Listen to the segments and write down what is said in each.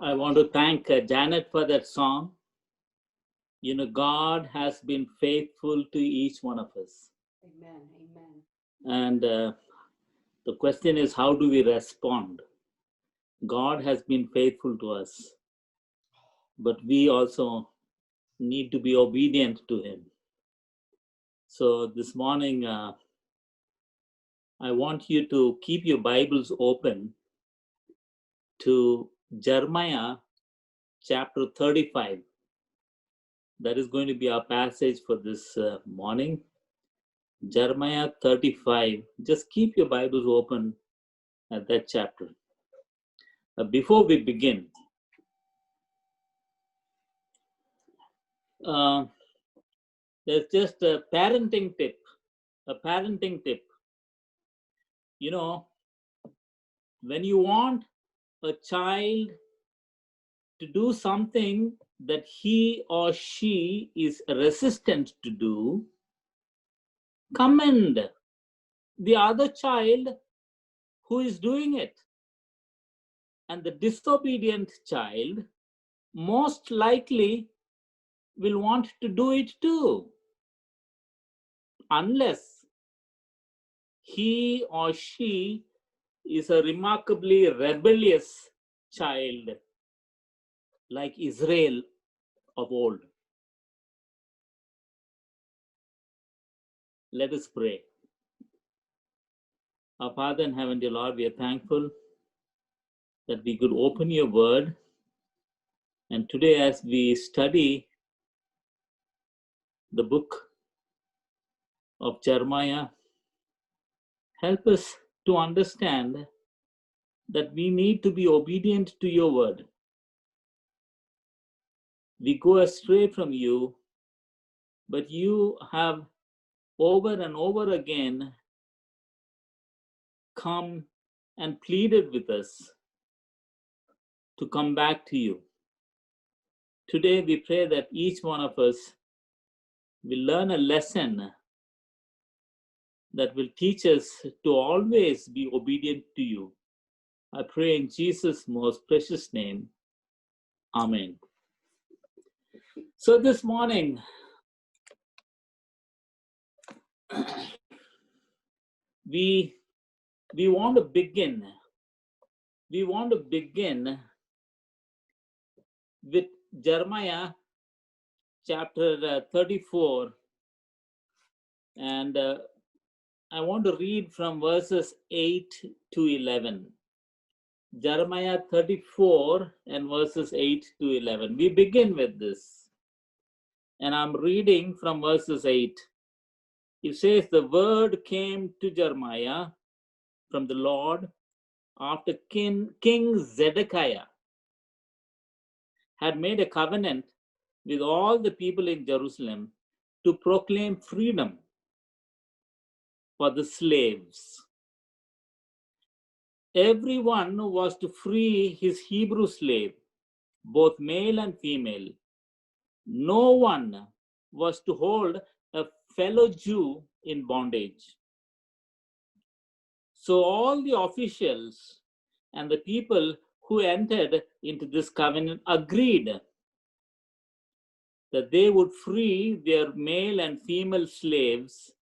I want to thank Janet for that song. You know, God has been faithful to each one of us. Amen. Amen. And the question is, how do we respond? God has been faithful to us, but we also need to be obedient to Him. So this morning, I want you to keep your Bibles open to Jeremiah chapter 35. That is going to be our passage for this morning. Jeremiah 35. Just keep your Bibles open at that chapter. Before we begin, there's just a parenting tip. A parenting tip. You know, when you want a child to do something that he or she is resistant to do, commend the other child who is doing it. And the disobedient child most likely will want to do it too, unless he or she is a remarkably rebellious child like Israel of old. Let us pray. Our Father in heaven, dear Lord, we are thankful that we could open your word. And today, as we study the book of Jeremiah, help us to understand that we need to be obedient to your word. We go astray from you, but you have over and over again come and pleaded with us to come back to you. Today we pray that each one of us will learn a lesson that will teach us to always be obedient to you. I pray in Jesus' most precious name. Amen. So this morning, we want to begin. We want to begin with Jeremiah chapter 34, and I want to read from verses 8 to 11. Jeremiah 34 and verses 8 to 11. We begin with this, and I'm reading from verses 8. It says, the word came to Jeremiah from the Lord after King Zedekiah had made a covenant with all the people in Jerusalem to proclaim freedom for the slaves. Everyone was to free his Hebrew slave, both male and female. No one was to hold a fellow Jew in bondage. So all the officials and the people who entered into this covenant agreed that they would free their male and female slaves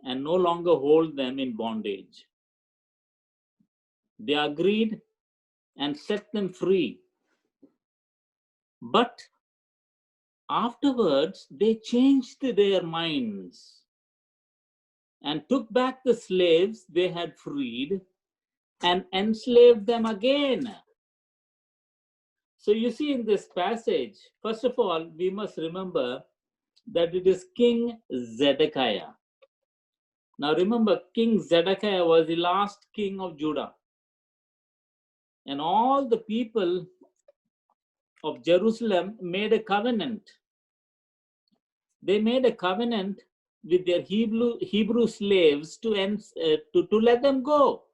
and no longer hold them in bondage. They agreed and set them free. But afterwards, they changed their minds and took back the slaves they had freed and enslaved them again. So you see in this passage, first of all, we must remember that it is King Zedekiah. Now remember, King Zedekiah was the last king of Judah. And all the people of Jerusalem made a covenant. They made a covenant with their Hebrew slaves to let them go.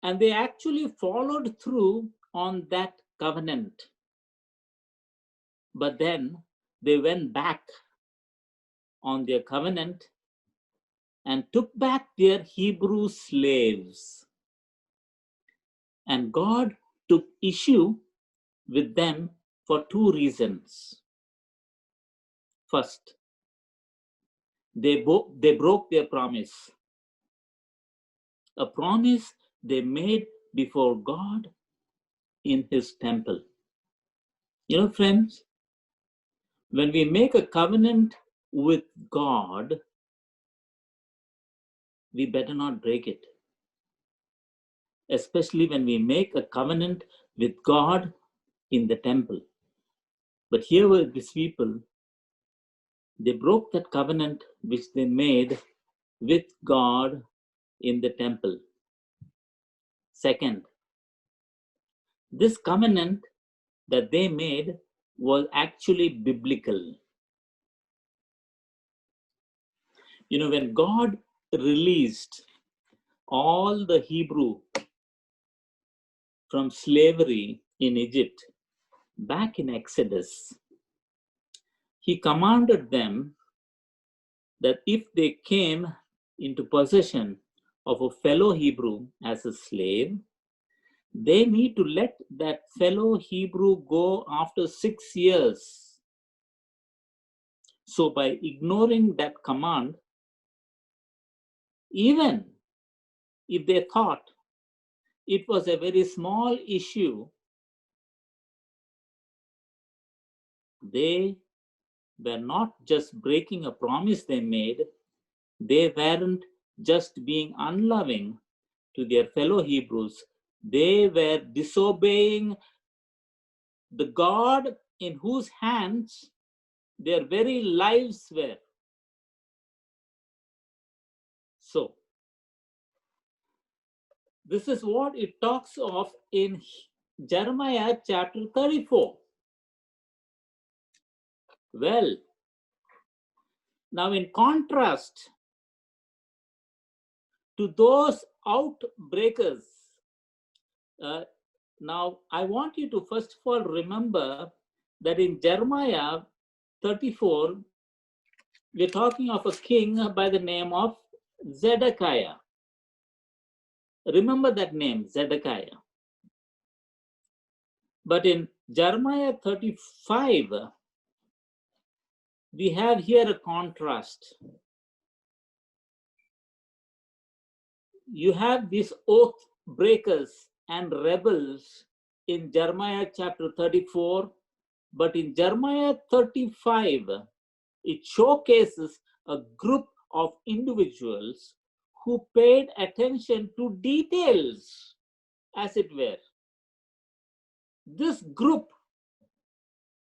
And they actually followed through on that covenant. But then they went back on their covenant and took back their Hebrew slaves. And God took issue with them for two reasons. First, they broke their promise, a promise they made before God in his temple. You know, friends, when we make a covenant with God, we better not break it. Especially when we make a covenant with God in the temple. But here were these people, they broke that covenant which they made with God in the temple. Second, this covenant that they made was actually biblical. You know, when God released all the Hebrew from slavery in Egypt, back in Exodus, he commanded them that if they came into possession of a fellow Hebrew as a slave, they need to let that fellow Hebrew go after 6 years. So by ignoring that command, even if they thought it was a very small issue, they were not just breaking a promise they made, they weren't just being unloving to their fellow Hebrews, they were disobeying the God in whose hands their very lives were. So, this is what it talks of in Jeremiah chapter 34. Well, now in contrast to those outbreakers, now I want you to first of all remember that in Jeremiah 34, we're talking of a king by the name of Zedekiah. Remember that name, Zedekiah. But in Jeremiah 35, we have here a contrast. You have these oath breakers and rebels in Jeremiah chapter 34, but in Jeremiah 35, it showcases a group of individuals who paid attention to details, as it were. This group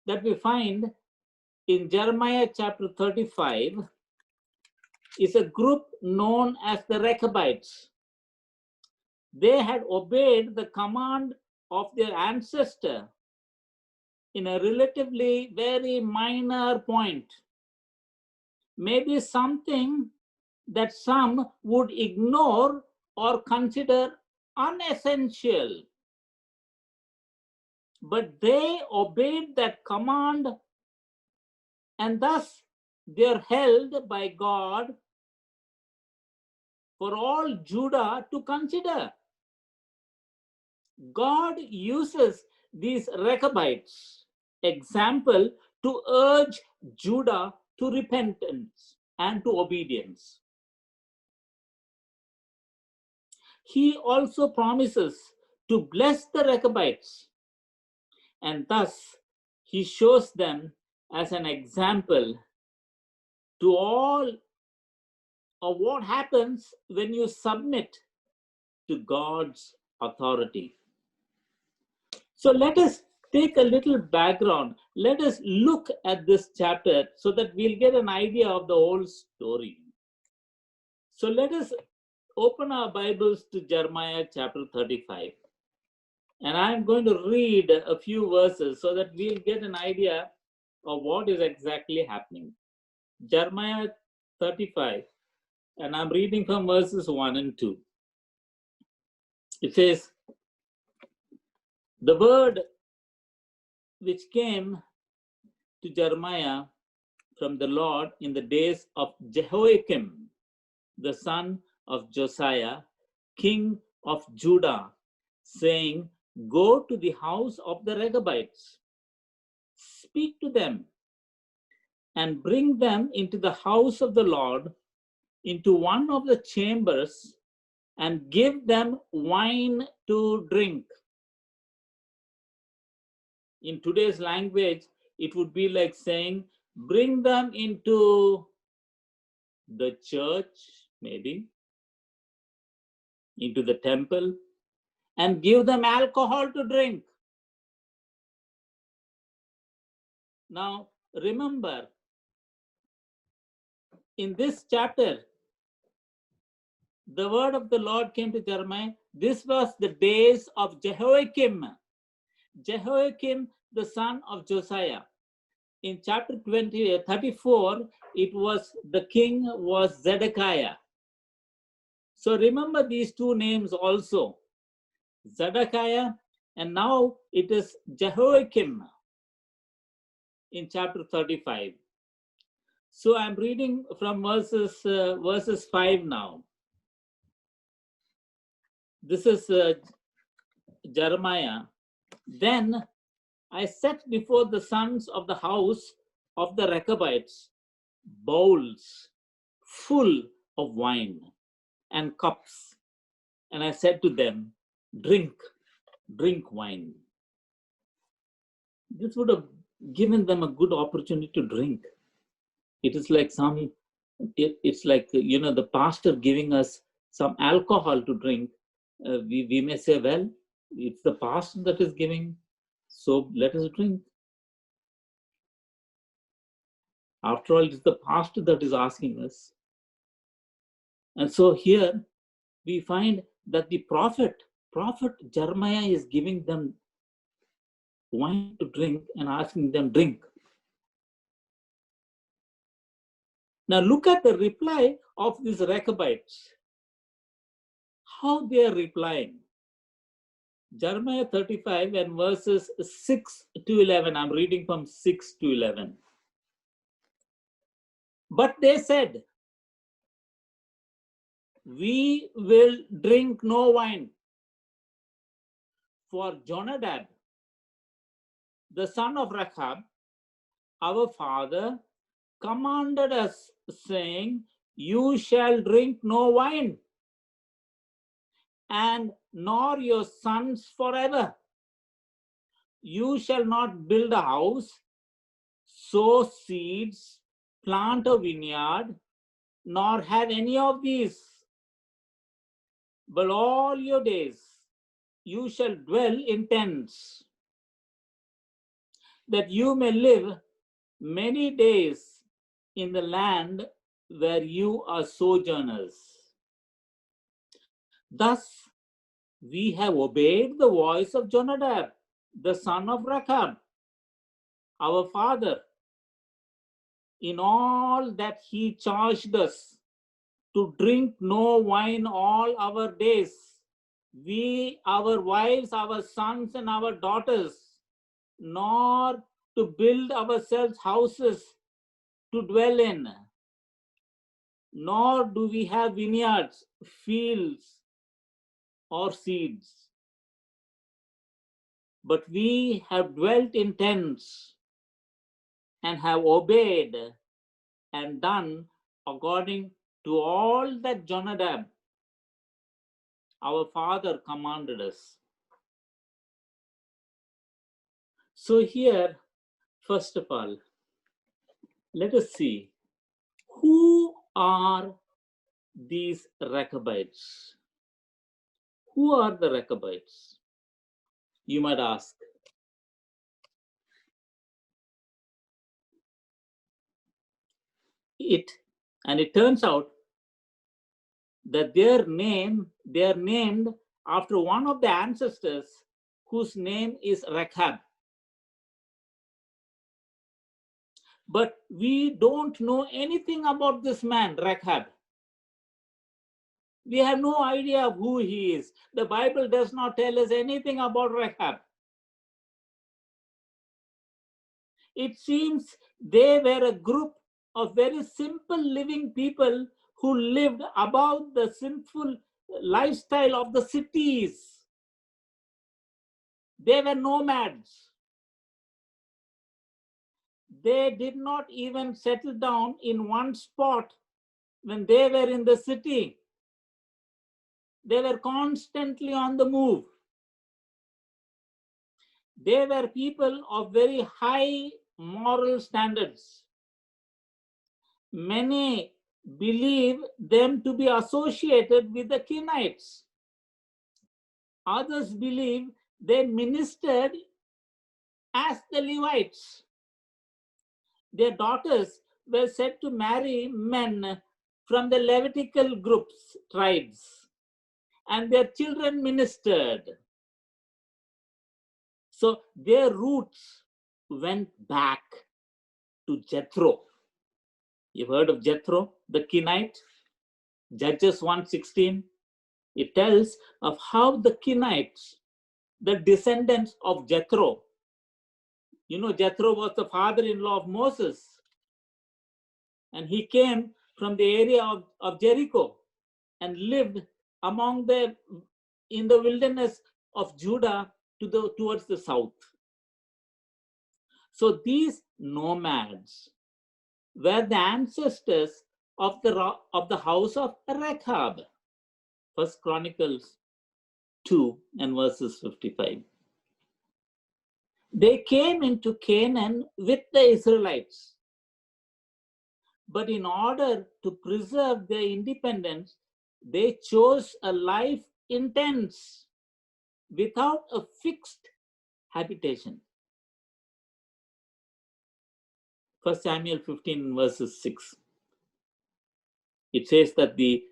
that we find in Jeremiah chapter 35 is a group known as the Rechabites. They had obeyed the command of their ancestor in a relatively very minor point, maybe something that some would ignore or consider unessential. But they obeyed that command, and thus they are held by God for all Judah to consider. God uses these Rechabites example to urge Judah to repentance and to obedience. He also promises to bless the Rechabites, and thus he shows them as an example to all of what happens when you submit to God's authority. So let us take a little background. Let us look at this chapter so that we'll get an idea of the whole story. So let us open our Bibles to Jeremiah chapter 35. And I'm going to read a few verses so that we'll get an idea of what is exactly happening. Jeremiah 35, and I'm reading from verses 1 and 2. It says, the word which came to Jeremiah from the Lord in the days of Jehoiakim, the son of Josiah, king of Judah, saying, Go to the house of the Rechabites, speak to them, and bring them into the house of the Lord, into one of the chambers, and give them wine to drink. In today's language, it would be like saying, bring them into the church, maybe, into the temple, and give them alcohol to drink. Now, remember, in this chapter, the word of the Lord came to Jeremiah. This was the days of Jehoiakim. Jehoiakim, the son of Josiah. In chapter 34, it was the king was Zedekiah. So remember these two names also, Zedekiah, and now it is Jehoiakim in chapter 35. So I'm reading from verses 5 now. This is Jeremiah. Then I set before the sons of the house of the Rechabites bowls full of wine and cups. And I said to them, drink wine. This would have given them a good opportunity to drink. It is like it's like, the pastor giving us some alcohol to drink. We may say, well, it's the pastor that is giving, so let us drink. After all, it's the pastor that is asking us. And so here we find that the prophet Jeremiah is giving them wine to drink and asking them drink. Now look at the reply of these Rechabites. How they are replying. Jeremiah 35 and verses 6 to 11. I'm reading from 6 to 11. But they said, we will drink no wine, for Jonadab, the son of Rechab, our father, commanded us, saying, you shall drink no wine, and nor your sons forever. You shall not build a house, sow seeds, plant a vineyard, nor have any of these. But all your days you shall dwell in tents, that you may live many days in the land where you are sojourners. Thus we have obeyed the voice of Jonadab, the son of Rechab, our father, in all that he charged us, to drink no wine all our days, we, our wives, our sons, and our daughters, nor to build ourselves houses to dwell in, nor do we have vineyards, fields, or seeds. But we have dwelt in tents and have obeyed and done according to all that Jonadab, our father, commanded us. So here, first of all, let us see, who are these Rechabites? Who are the Rechabites? You might ask. It turns out that they are named after one of the ancestors whose name is Rechab. But we don't know anything about this man, Rechab. We have no idea of who he is. The Bible does not tell us anything about Rechab. It seems they were a group of very simple living people who lived above the sinful lifestyle of the cities. They were nomads. They did not even settle down in one spot when they were in the city. They were constantly on the move. They were people of very high moral standards. Many believe them to be associated with the Kenites. Others believe they ministered as the Levites. Their daughters were said to marry men from the Levitical groups, tribes, and their children ministered. So their roots went back to Jethro. You've heard of Jethro, the Kenite? Judges 1:16. It tells of how the Kenites, the descendants of Jethro, you know, Jethro was the father-in-law of Moses, and he came from the area of Jericho and lived in the wilderness of Judah towards the south. So these nomads were the ancestors of the house of Rechab. 1 Chronicles 2 and verses 55. They came into Canaan with the Israelites. But in order to preserve their independence, they chose a life in tents without a fixed habitation. 1 Samuel 15 verses 6. It says that the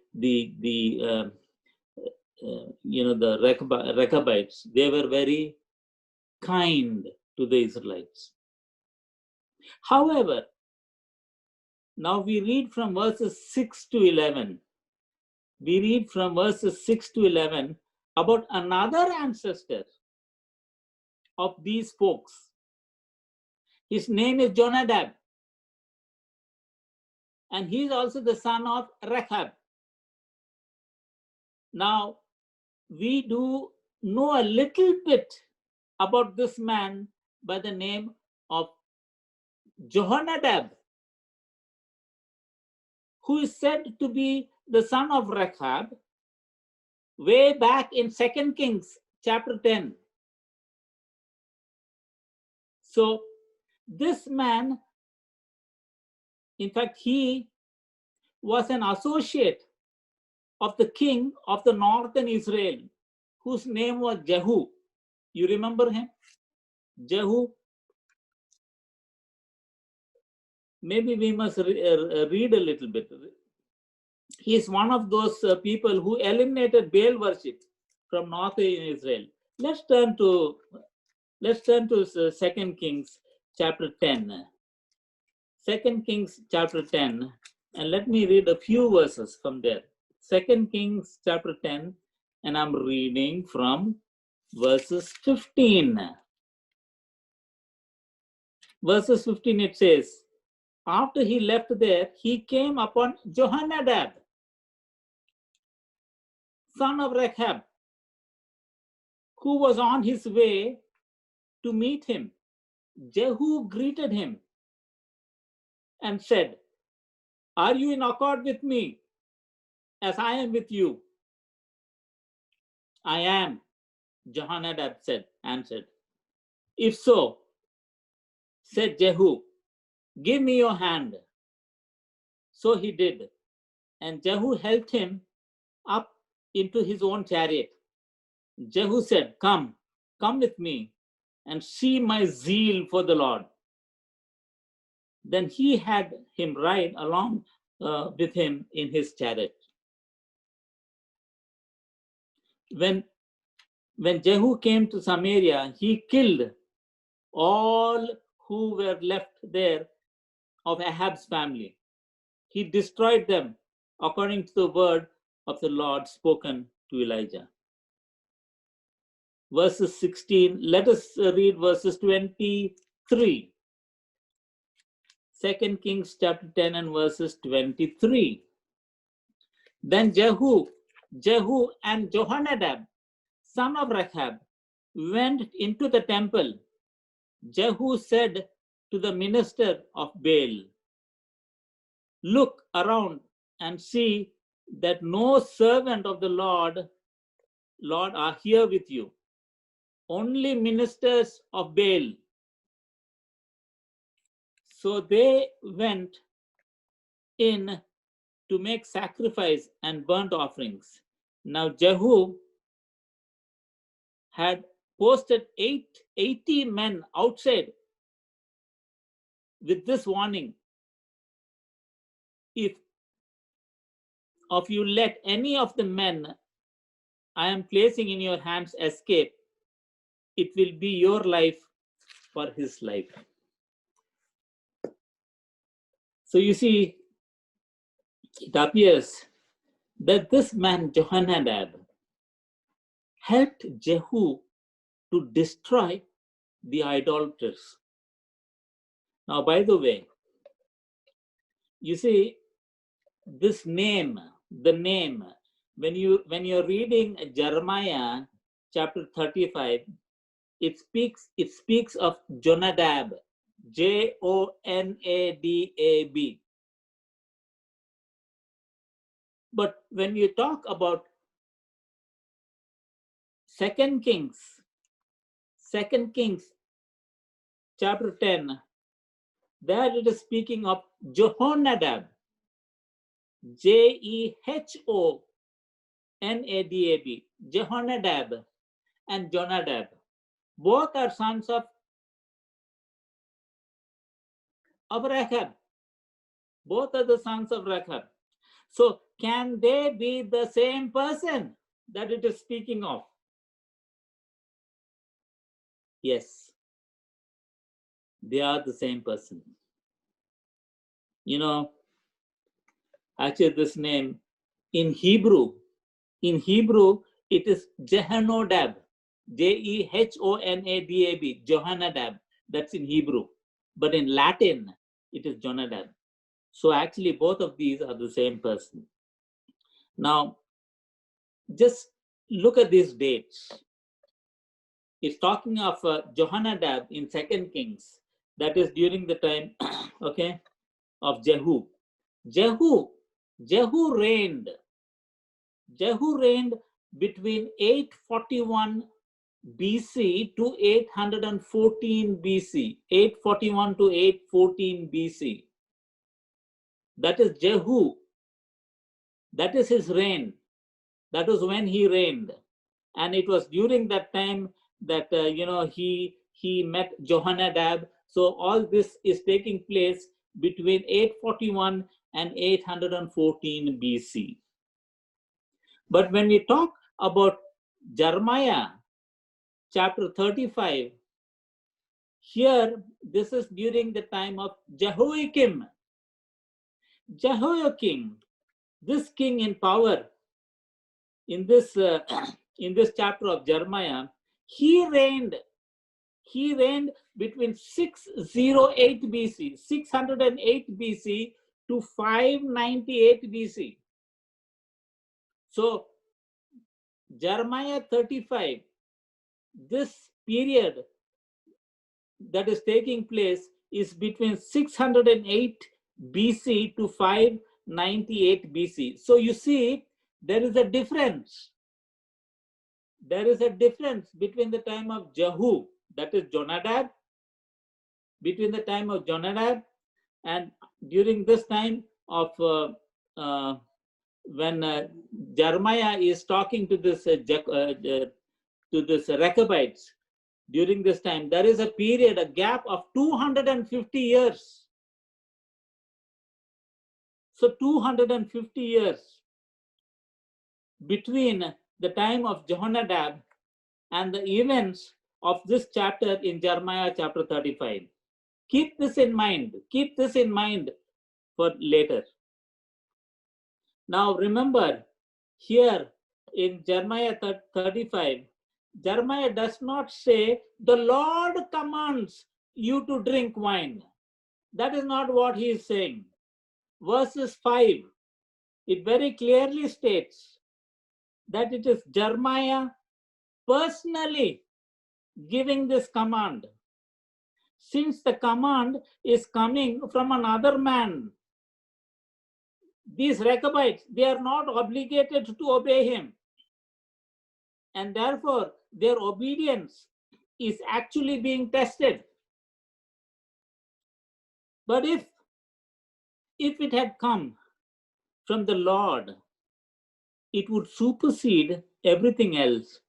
Rechabites, they were very kind to the Israelites. However, now we read from verses 6 to 11. We read from verses 6 to 11 about another ancestor of these folks. His name is Jonadab. And he is also the son of Rechab. Now, we do know a little bit about this man by the name of Jehonadab, who is said to be the son of Rechab way back in 2 Kings chapter 10. So this man, in fact, he was an associate of the king of the northern Israel, whose name was Jehu. You remember him? Jehu. Maybe we must read a little bit. He is one of those people who eliminated Baal worship from northern Israel. Let's turn to 2 Kings chapter 10. 2 Kings chapter 10, and let me read a few verses from there. 2 Kings chapter 10, and I'm reading from verses 15. Verses 15, it says, after he left there, he came upon Jehonadab, son of Rechab, who was on his way to meet him. Jehu greeted him and said, are you in accord with me as I am with you? I am, Jehonadab answered. If so, said Jehu, give me your hand. So he did, and Jehu helped him up into his own chariot. Jehu said, come with me and see my zeal for the Lord. Then he had him ride along with him in his chariot. When Jehu came to Samaria, he killed all who were left there of Ahab's family. He destroyed them according to the word of the Lord spoken to Elijah. Verses 16, let us read verses 23. 2 Kings chapter 10 and verses 23. Then Jehu and Jehonadab, son of Rechab, went into the temple, Jehu said to the minister of Baal, "Look around and see that no servant of the Lord are here with you, only ministers of Baal." So they went in to make sacrifice and burnt offerings. Now Jehu had posted 80 men outside with this warning: if of you let any of the men I am placing in your hands escape, it will be your life for his life. So you see, it appears that this man Jehonadab helped Jehu to destroy the idolaters. Now, by the way, you see, this name, the name, when you're reading Jeremiah chapter 35, it speaks of Jonadab, Jonadab. But when you talk about Second Kings chapter 10, there it is speaking of Jehonadab, Jehonadab, Jehonadab and Jonadab. Both are sons of Rechab. Both are the sons of Rechab. So can they be the same person that it is speaking of? Yes, they are the same person. You know, actually this name in Hebrew, it is Jehonadab, Jehonadab, Jehonadab. That's in Hebrew. But in Latin, it is Jonadab. So actually both of these are the same person. Now, just look at these dates. It's talking of Jehonadab in 2 Kings. That is during the time, okay, of Jehu. Jehu reigned between 841 BC to 814 BC. 841 to 814 BC. That is Jehu. That is his reign. That was when he reigned. And it was during that time that, he met Jehonadab. So all this is taking place between 841 and 814 BC. But when we talk about Jeremiah chapter 35, here this is during the time of Jehoiakim. Jehoiakim, this king in power, in this chapter of Jeremiah, he reigned between 608 BC, 608 BC to 598 BC. So Jeremiah 35, this period that is taking place is between 608 BC to 598 BC. So you see, there is a difference. There is a difference between the time of Jehu, that is Jonadab, between the time of Jonadab and during this time of when Jeremiah is talking to this Rechabites. During this time, there is a period, a gap of 250 years. So 250 years between the time of Jehonadab and the events of this chapter in Jeremiah chapter 35. Keep this in mind. Keep this in mind for later. Now remember, here in Jeremiah 35, Jeremiah does not say, the Lord commands you to drink wine. That is not what he is saying. Verses 5, it very clearly states that it is Jeremiah personally giving this command. Since the command is coming from another man, these Rechabites, they are not obligated to obey him. And therefore, their obedience is actually being tested. But if it had come from the Lord, it would supersede everything else,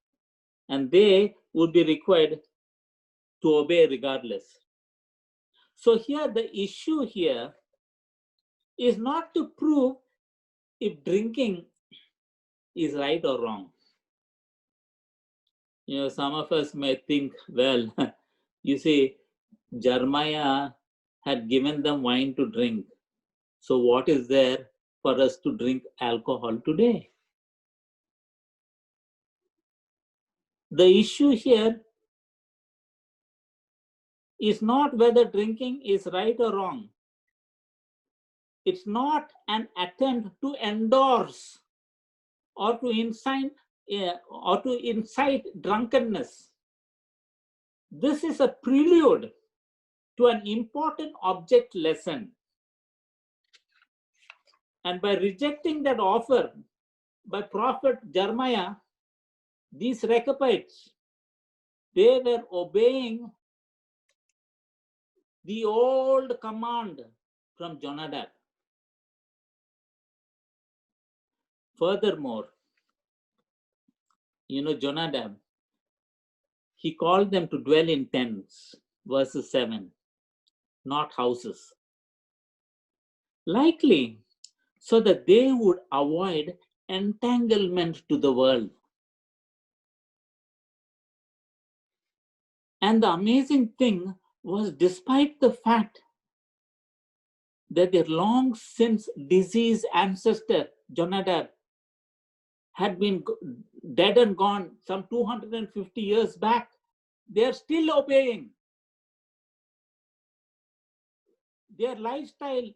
and they would be required to obey regardless. So here, the issue here is not to prove if drinking is right or wrong. Some of us may think, well, you see, Jeremiah had given them wine to drink. So what is there for us to drink alcohol today? The issue here is not whether drinking is right or wrong. It's not an attempt to endorse or to incite drunkenness. This is a prelude to an important object lesson. And by rejecting that offer by prophet Jeremiah, these Rechabites, they were obeying the old command from Jonadab. Furthermore, Jonadab, he called them to dwell in tents, verses 7, not houses. Likely, so that they would avoid entanglement to the world. And the amazing thing was, despite the fact that their long since deceased ancestor, Jonadab, had been dead and gone some 250 years back, they are still obeying. Their lifestyle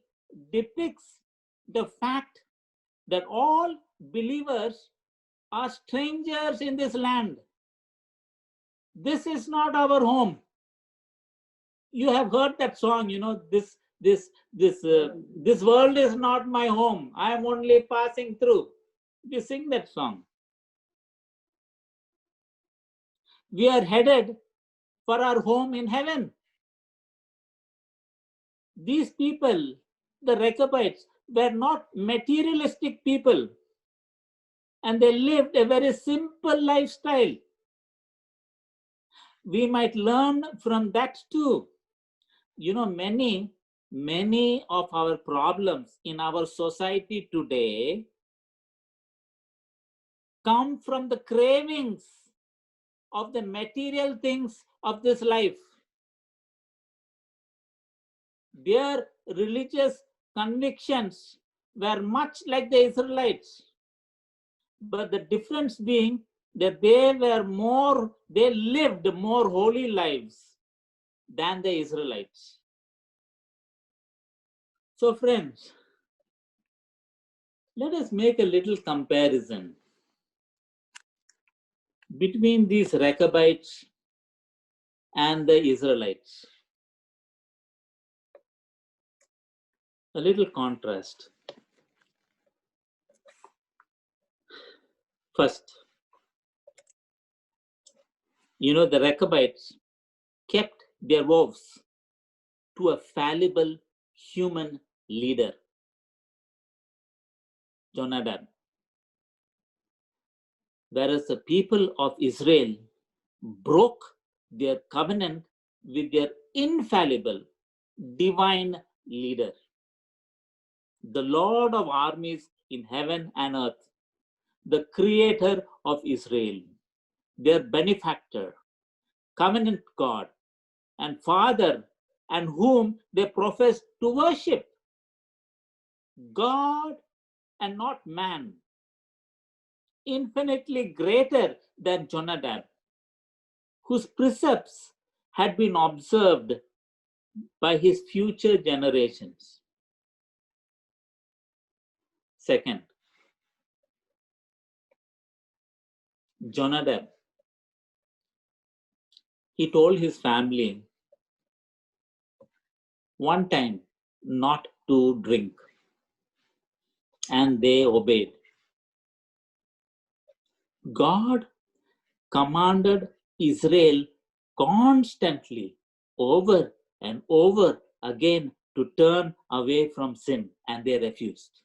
depicts the fact that all believers are strangers in this land. This is not our home. You have heard that song, this world is not my home. I am only passing through. We sing that song. We are headed for our home in heaven. These people, the Rechabites, were not materialistic people, and they lived a very simple lifestyle. We might learn from that too. Many of our problems in our society today come from the cravings of the material things of this life. Their religious convictions were much like the Israelites, but the difference being that they lived more holy lives than the Israelites. So friends, let us make a little comparison between these Rechabites and the Israelites. A little contrast. First, the Rechabites kept their vows to a fallible human leader, Jonadab. Whereas the people of Israel broke their covenant with their infallible divine leader, the Lord of armies in heaven and earth, the creator of Israel, their benefactor, covenant God, and Father, and whom they profess to worship. God and not man, infinitely greater than Jonadab, whose precepts had been observed by his future generations. Second, Jonadab, He told his family one time not to drink, and they obeyed. God commanded Israel constantly, over and over again, to turn away from sin, and they refused.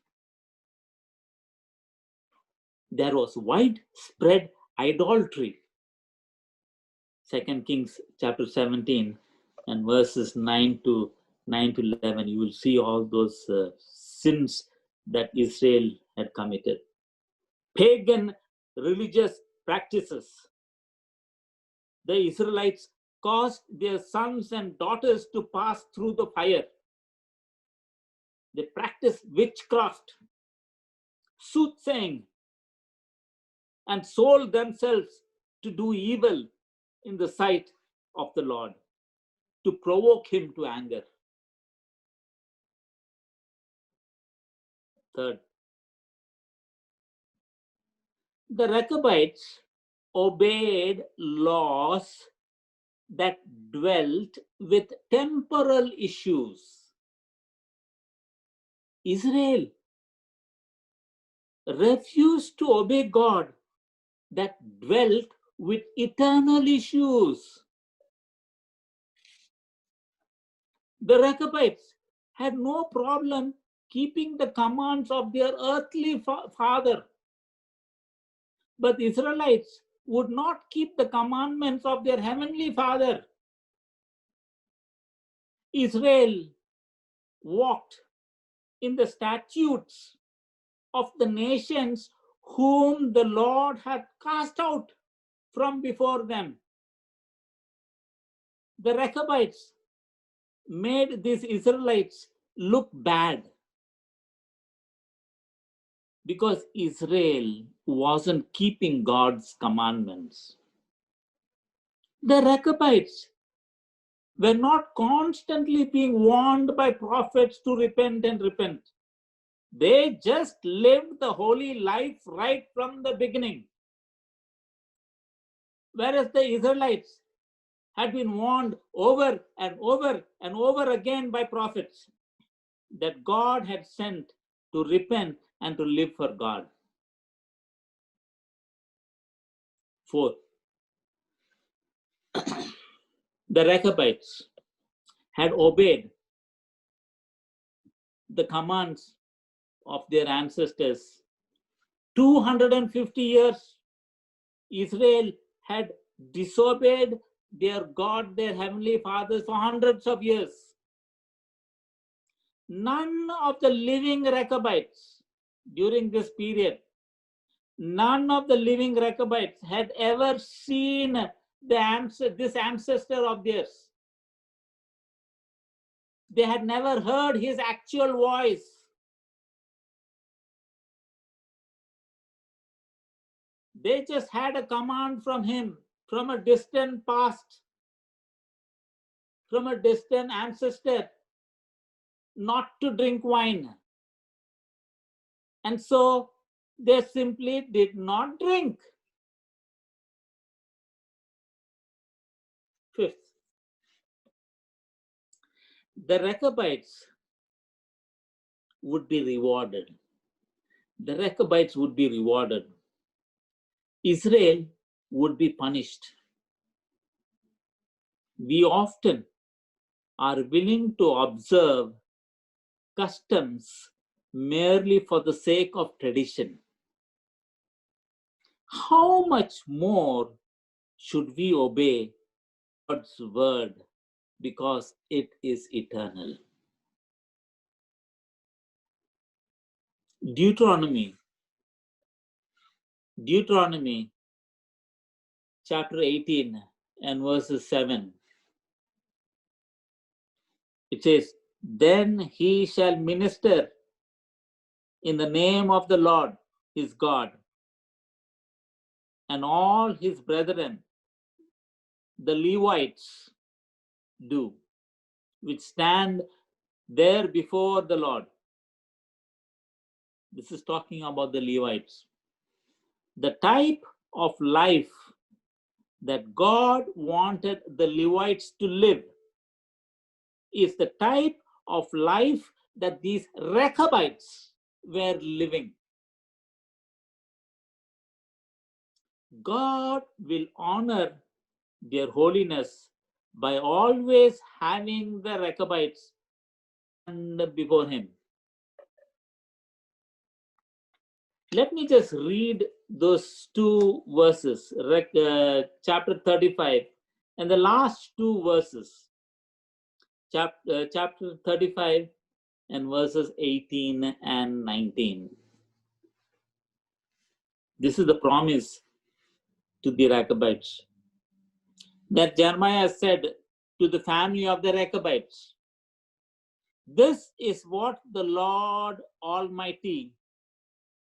There was widespread idolatry. 2 Kings chapter 17 and verses 9 to 11, you will see all those sins that Israel had committed. Pagan religious practices. The Israelites caused their sons and daughters to pass through the fire. They practiced witchcraft, soothsaying, and sold themselves to do evil in the sight of the Lord, to provoke him to anger. Third, the Rechabites obeyed laws that dwelt with temporal issues. Israel refused to obey God that dwelt with eternal issues. The Rechabites had no problem keeping the commands of their earthly father, but the Israelites would not keep the commandments of their heavenly Father. Israel walked in the statutes of the nations whom the Lord had cast out from before them. The Rechabites made these Israelites look bad because Israel wasn't keeping God's commandments. The Rechabites were not constantly being warned by prophets to repent and repent. They just lived the holy life right from the beginning. Whereas the Israelites had been warned over and over and over again by prophets that God had sent to repent and to live for God. Fourth, the Rechabites had obeyed the commands of their ancestors. 250 years, Israel had disobeyed their God, their heavenly fathers, for hundreds of years. None of the living Rechabites during this period, none of the living Rechabites had ever seen this ancestor of theirs. They had never heard his actual voice. They just had a command from him, from a distant past, from a distant ancestor, not to drink wine. And so they simply did not drink. Fifth, the Rechabites would be rewarded. The Rechabites would be rewarded. Israel would be punished. We often are willing to observe customs merely for the sake of tradition. How much more should we obey God's word because it is eternal? Deuteronomy chapter 18 and verses 7. It says, "Then he shall minister in the name of the Lord his God, and all his brethren, the Levites, do, which stand there before the Lord." This is talking about the Levites. The type of life that God wanted the Levites to live is the type of life that these Rechabites were living. God will honor their holiness by always having the Rechabites before him. Let me just read those two verses, chapter 35, and the last two verses, chapter 35 and verses 18 and 19. This is the promise to the Rechabites that Jeremiah said to the family of the Rechabites. This is what the Lord Almighty,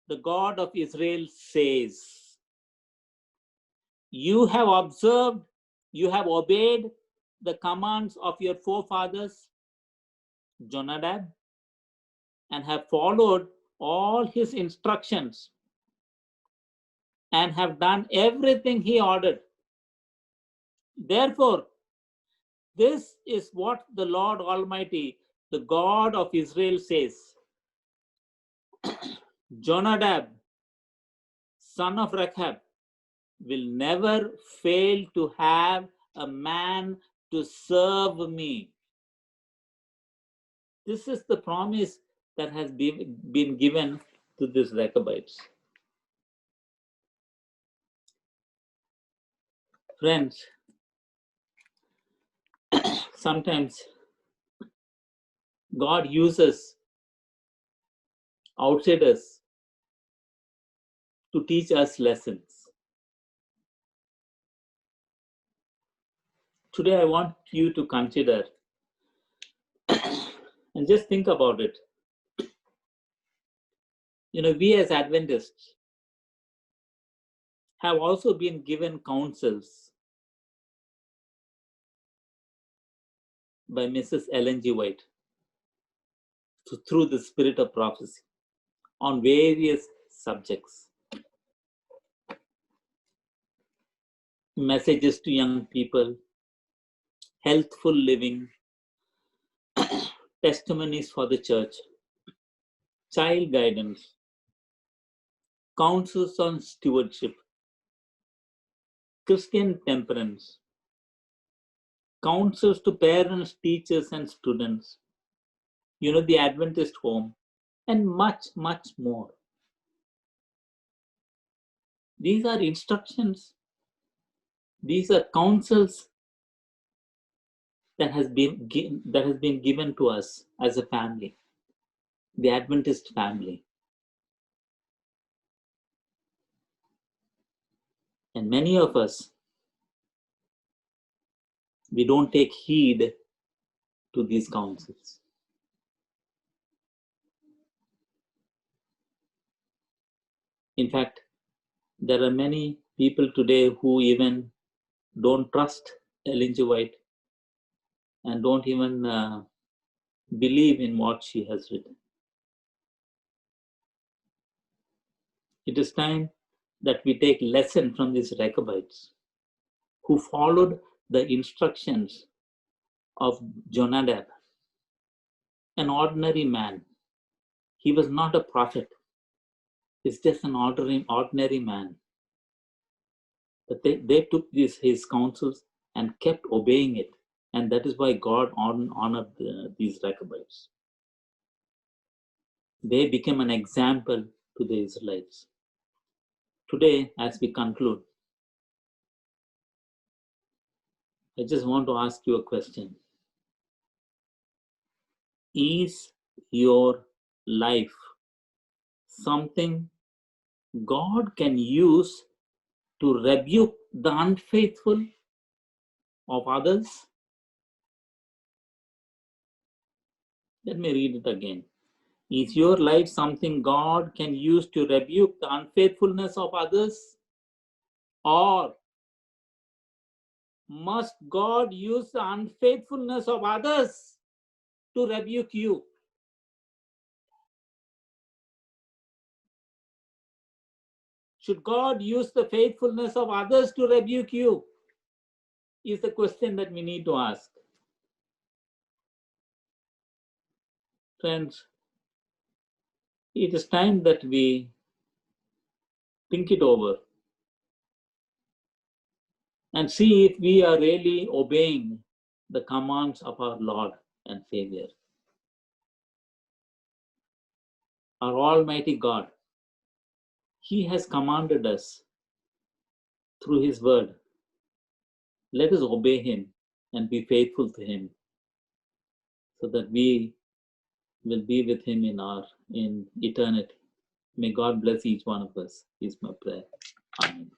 the God of Israel, says. You have observed, you have obeyed the commands of your forefathers, Jonadab, and have followed all his instructions and have done everything he ordered. Therefore, this is what the Lord Almighty, the God of Israel, says. Jonadab, son of Rechab, will never fail to have a man to serve me. This is the promise that has been given to these Rechabites. Friends, sometimes God uses outsiders to teach us lessons. Today, I want you to consider and just think about it. You know, we as Adventists have also been given counsels by Mrs. Ellen G. White through the spirit of prophecy on various subjects. Messages to young people, healthful living, testimonies for the church, child guidance, counsels on stewardship, Christian temperance, counsels to parents, teachers, and students, you know, the Adventist home, and much, much more. These are instructions, these are counsels that has been given to us as a family, the Adventist family. And many of us, we don't take heed to these counsels. In fact, there are many people today who even don't trust Ellen G. White and don't even believe in what she has written. It is time that we take lesson from these Rechabites who followed the instructions of Jonadab, an ordinary man. He was not a prophet. He's just an ordinary man. But they took his counsels and kept obeying it. And that is why God honored these Rechabites. They became an example to the Israelites. Today, as we conclude, I just want to ask you a question. Is your life something God can use to rebuke the unfaithful of others? Let me read it again. Is your life something God can use to rebuke the unfaithfulness of others? Or must God use the unfaithfulness of others to rebuke you? Should God use the faithfulness of others to rebuke you? is the question that we need to ask. Friends, it is time that we think it over and see if we are really obeying the commands of our Lord and Savior. Our Almighty God, He has commanded us through His word. Let us obey Him and be faithful to Him so that we will be with Him in eternity. May God bless each one of us, is my prayer. Amen.